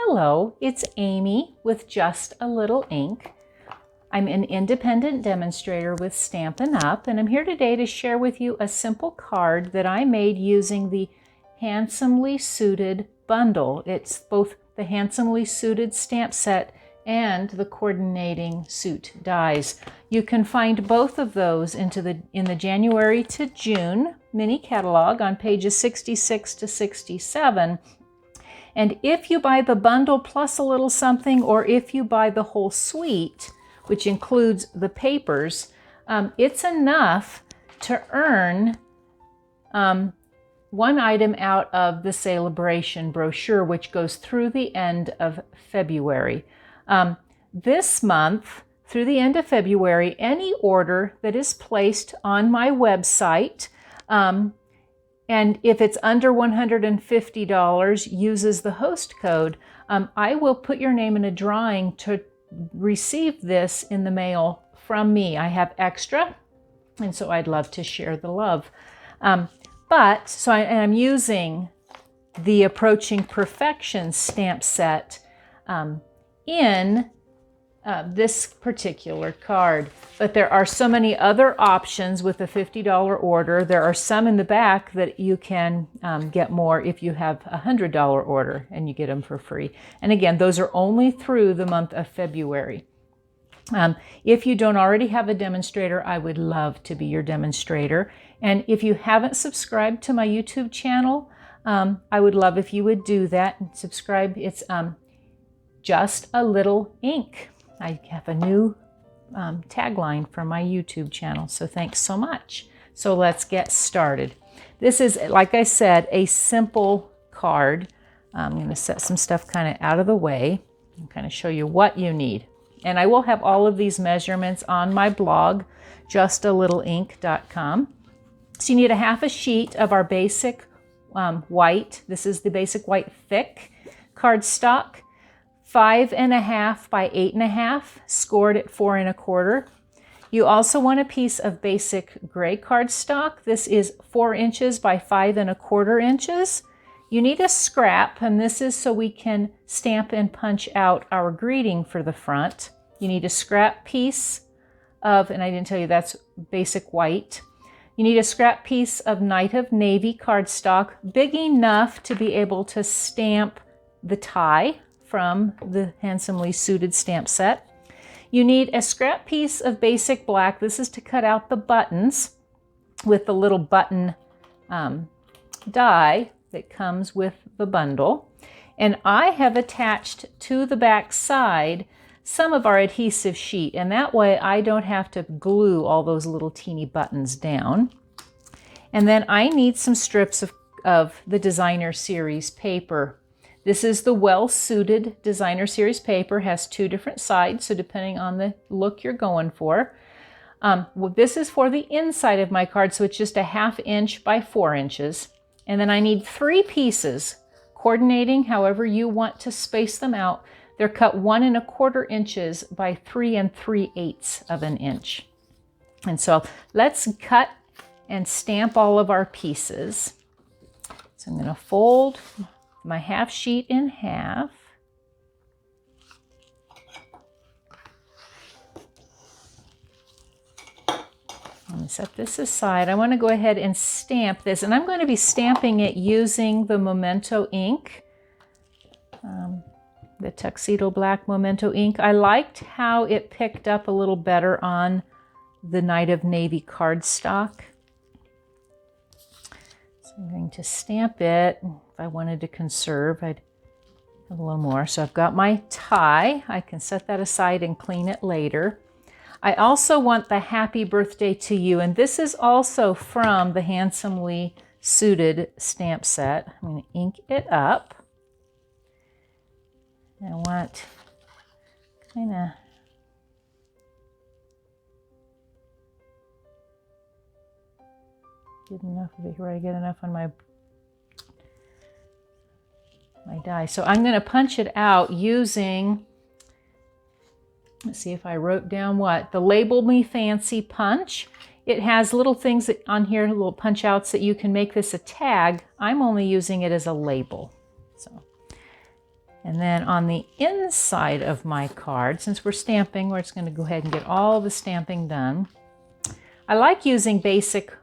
Hello, it's Amy with Just a Little Ink. I'm an independent demonstrator with Stampin' Up, and I'm here today to share with you a simple card that I made using the Handsomely Suited bundle. It's both the Handsomely Suited stamp set and the coordinating suit dies. You can find both of those in the January to June mini catalog on pages 66 to 67. And if you buy the bundle plus a little something, or if you buy the whole suite, which includes the papers, it's enough to earn one item out of the Sale-a-Bration brochure, which goes through the end of February. This month, through the end of February, any order that is placed on my website, and if it's under $150, uses the host code, I will put your name in a drawing to receive this in the mail from me. I have extra, and so I'd love to share the love. I'm using the Approaching Perfection stamp set in this particular card. But there are so many other options with a $50 order. There are some in the back that you can get more if you have a $100 order, and you get them for free. And again, those are only through the month of February. If you don't already have a demonstrator, I would love to be your demonstrator. And if you haven't subscribed to my YouTube channel, I would love if you would do that and subscribe. It's Just a Little Ink. I have a new tagline for my YouTube channel, so thanks so much. So let's get started. This is, like I said, a simple card. I'm going to set some stuff kind of out of the way and kind of show you what you need. And I will have all of these measurements on my blog, justalittleink.com. So you need a half a sheet of our basic white. This is the basic white thick cardstock. 5.5 by 8.5, scored at 4 1/4. You also want a piece of basic gray cardstock. This is 4 inches by 5 1/4 inches. You need a scrap, and this is so we can stamp and punch out our greeting for the front. You need a scrap piece of, and I didn't tell you that's basic white. You need a scrap piece of Night of Navy cardstock, big enough to be able to stamp the tie from the Handsomely Suited stamp set. You need a scrap piece of basic black. This is to cut out the buttons with the little button die that comes with the bundle. And I have attached to the back side some of our adhesive sheet, and that way I don't have to glue all those little teeny buttons down. And then I need some strips of the Designer Series paper. This is the well-suited Designer Series paper, has 2 different sides, so depending on the look you're going for. This is for the inside of my card, so it's just a 1/2 inch by 4 inches. And then I need 3 pieces, coordinating however you want to space them out. They're cut 1 1/4 inches by 3 3/8 of an inch. And so let's cut and stamp all of our pieces. So I'm going to fold my half sheet in half. I'm going to set this aside. I want to go ahead and stamp this, and I'm going to be stamping it using the Memento ink, the Tuxedo Black Memento ink. I liked how it picked up a little better on the Night of Navy cardstock. So I'm going to stamp it. If I wanted to conserve, I'd have a little more. So I've got my tie. I can set that aside and clean it later. I also want the Happy Birthday to You, and this is also from the Handsomely Suited stamp set. I'm going to ink it up. I want kind of get enough of it where I get enough on my die. So I'm going to punch it out using, let's see if I wrote down what, the Label Me Fancy punch. It has little things on here, little punch outs that you can make this a tag. I'm only using it as a label. So And then on the inside of my card, since we're stamping, we're just going to go ahead and get all the stamping done. I like using basic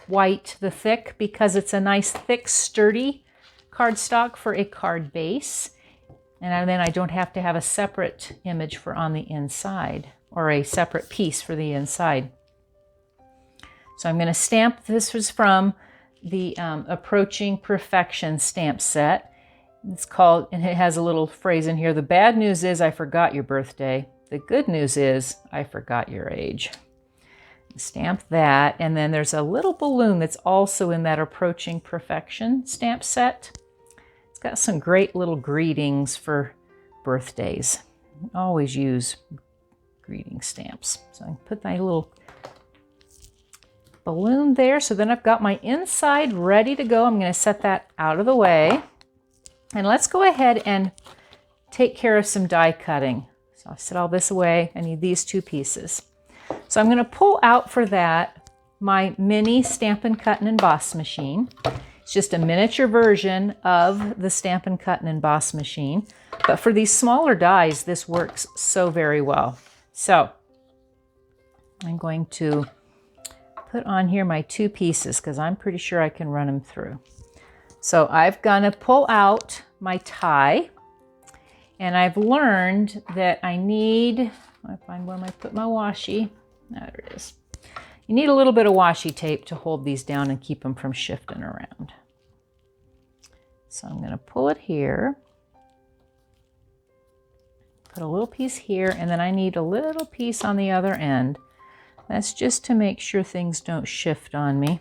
white, the thick, because it's a nice thick sturdy cardstock for a card base. And then I don't have to have a separate image for on the inside, or a separate piece for the inside. So I'm going to stamp. This was from the Approaching Perfection stamp set. It's called, and it has a little phrase in here, the bad news is I forgot your birthday. The good news is I forgot your age. Stamp that, and then there's a little balloon that's also in that Approaching Perfection stamp set. It's got some great little greetings for birthdays. I always use greeting stamps. So I can put my little balloon there. So then I've got my inside ready to go. I'm going to set that out of the way. And let's go ahead and take care of some die cutting. So I'll set all this away. I need these two pieces. So I'm going to pull out for that my mini Stampin' Cut and Emboss machine. It's just a miniature version of the Stampin' Cut and Emboss machine. But for these smaller dies, this works so very well. So I'm going to put on here my two pieces because I'm pretty sure I can run them through. So I've got to pull out my tie, and I've learned that I need, I find where I put my washi. There it is. You need a little bit of washi tape to hold these down and keep them from shifting around. So I'm going to pull it here, put a little piece here, and then I need a little piece on the other end. That's just to make sure things don't shift on me.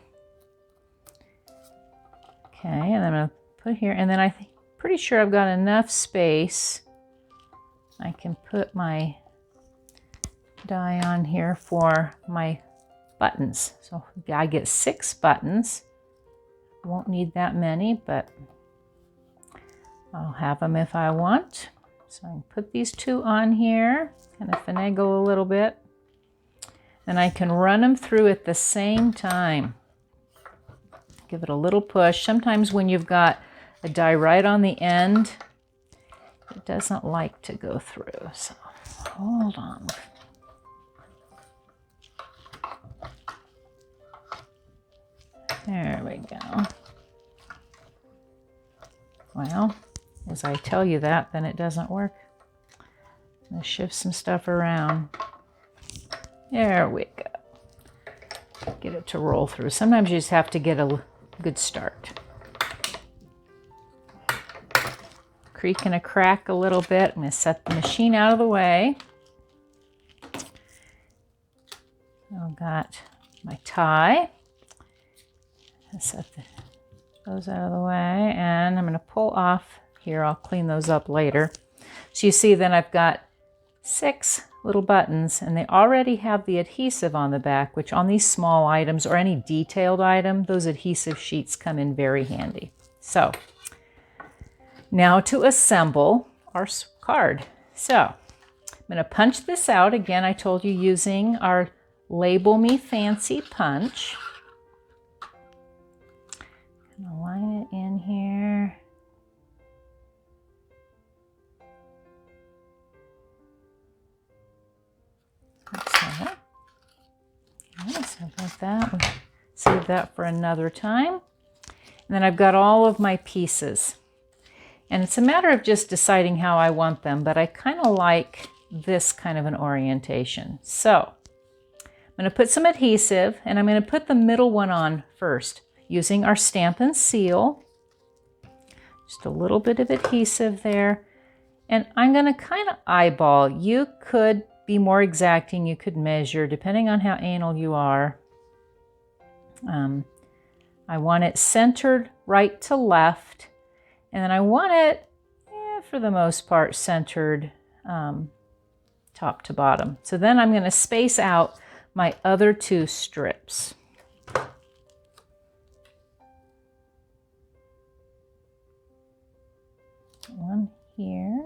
Okay, and I'm going to put here, and then I'm pretty sure I've got enough space. I can put my die on here for my buttons. So I get 6 buttons. Won't need that many, but I'll have them if I want. So I can put these 2 on here, kind of finagle a little bit, and I can run them through at the same time. Give it a little push. Sometimes when you've got a die right on the end, it doesn't like to go through. So hold on. There we go. Well, as I tell you that, then it doesn't work. I'm going to shift some stuff around. There we go. Get it to roll through. Sometimes you just have to get a good start. Creak and a crack a little bit. I'm going to set the machine out of the way. I've got my tie. Set those out of the way, and I'm going to pull off here. I'll clean those up later. So you see then I've got 6 little buttons, and they already have the adhesive on the back, which on these small items or any detailed item, those adhesive sheets come in very handy. So now to assemble our card. So I'm going to punch this out. Again, I told you using our Label Me Fancy punch. I'm going to line it in here. So about that, we'll save that for another time. And then I've got all of my pieces. And it's a matter of just deciding how I want them, but I kind of like this kind of an orientation. So I'm going to put some adhesive, and I'm going to put the middle one on first using our Stampin' Seal. Just a little bit of adhesive there. And I'm going to kind of eyeball. You could be more exacting, you could measure, depending on how anal you are. I want it centered right to left, and then I want it, for the most part, centered top to bottom. So then I'm going to space out my other 2 strips. One here.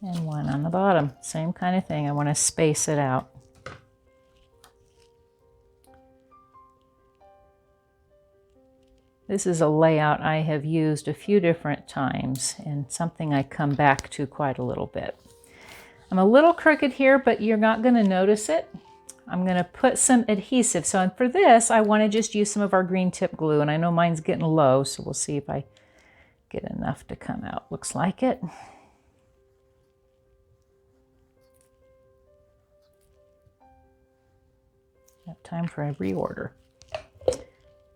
And one on the bottom. Same kind of thing. I want to space it out. This is a layout I have used a few different times and something I come back to quite a little bit. I'm a little crooked here, but you're not going to notice it. I'm going to put some adhesive. So for this, I want to just use some of our green tip glue, and I know mine's getting low, so we'll see if I get enough to come out. Looks like it. Got time for a reorder.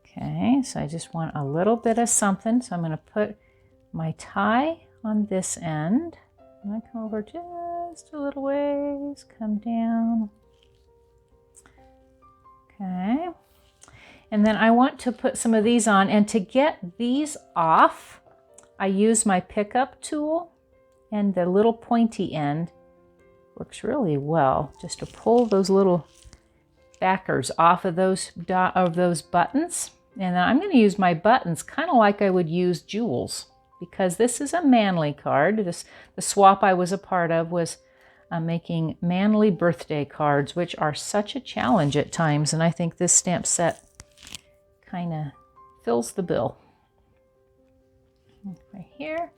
Okay, so I just want a little bit of something. So I'm going to put my tie on this end. And I come over just a little ways, come down. Okay. And then I want to put some of these on, and to get these off, I use my pickup tool, and the little pointy end works really well just to pull those little backers off of those buttons. And then I'm going to use my buttons kind of like I would use jewels, because this is a manly card. The swap I was a part of was making manly birthday cards, which are such a challenge at times, and I think this stamp set kind of fills the bill. Right here,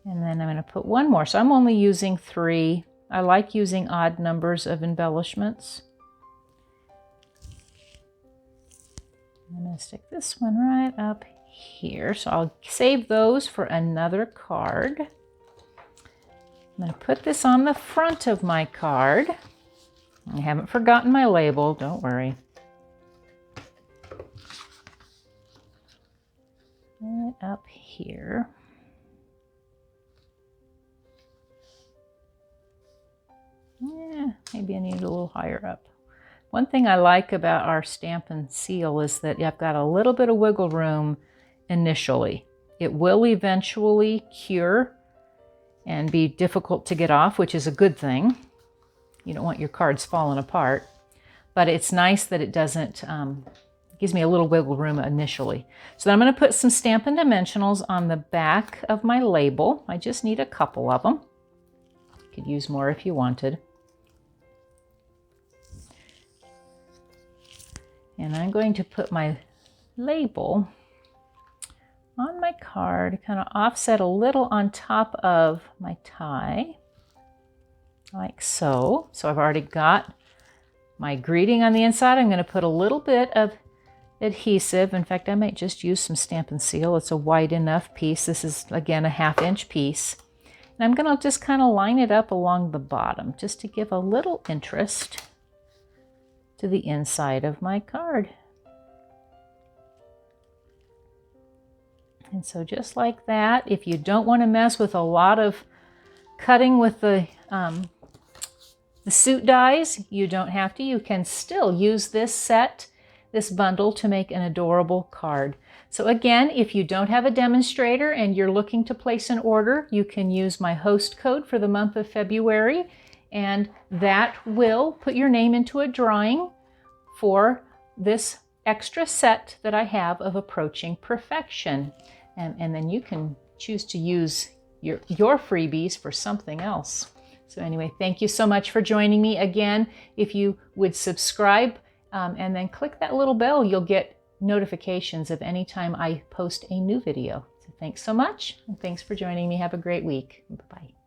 and then I'm going to put one more. So I'm only using 3. I like using odd numbers of embellishments. I'm going to stick this one right up here. So I'll save those for another card. I'm going to put this on the front of my card. I haven't forgotten my label, don't worry. Right up here. Yeah, maybe I need it a little higher up. One thing I like about our Stampin' seal is that you've got a little bit of wiggle room initially. It will eventually cure and be difficult to get off, which is a good thing. You don't want your cards falling apart. But it's nice that it doesn't, gives me a little wiggle room initially. So then I'm going to put some Stampin' Dimensionals on the back of my label. I just need a couple of them. You could use more if you wanted. And I'm going to put my label on my card, kind of offset a little on top of my tie, like so. So I've already got my greeting on the inside. I'm going to put a little bit of adhesive. In fact, I might just use some Stampin' Seal. It's a wide enough piece. This is, again, a 1/2 inch piece. And I'm going to just kind of line it up along the bottom, just to give a little interest to the inside of my card. And so just like that, if you don't want to mess with a lot of cutting with the suit dies, you don't have to. You can still use this set, this bundle, to make an adorable card. So again, if you don't have a demonstrator and you're looking to place an order, you can use my host code for the month of February, and that will put your name into a drawing for this extra set that I have of Approaching Perfection. And then you can choose to use your freebies for something else. So anyway, thank you so much for joining me. Again, if you would subscribe and then click that little bell, you'll get notifications of any time I post a new video. So thanks so much, and thanks for joining me. Have a great week. Bye-bye.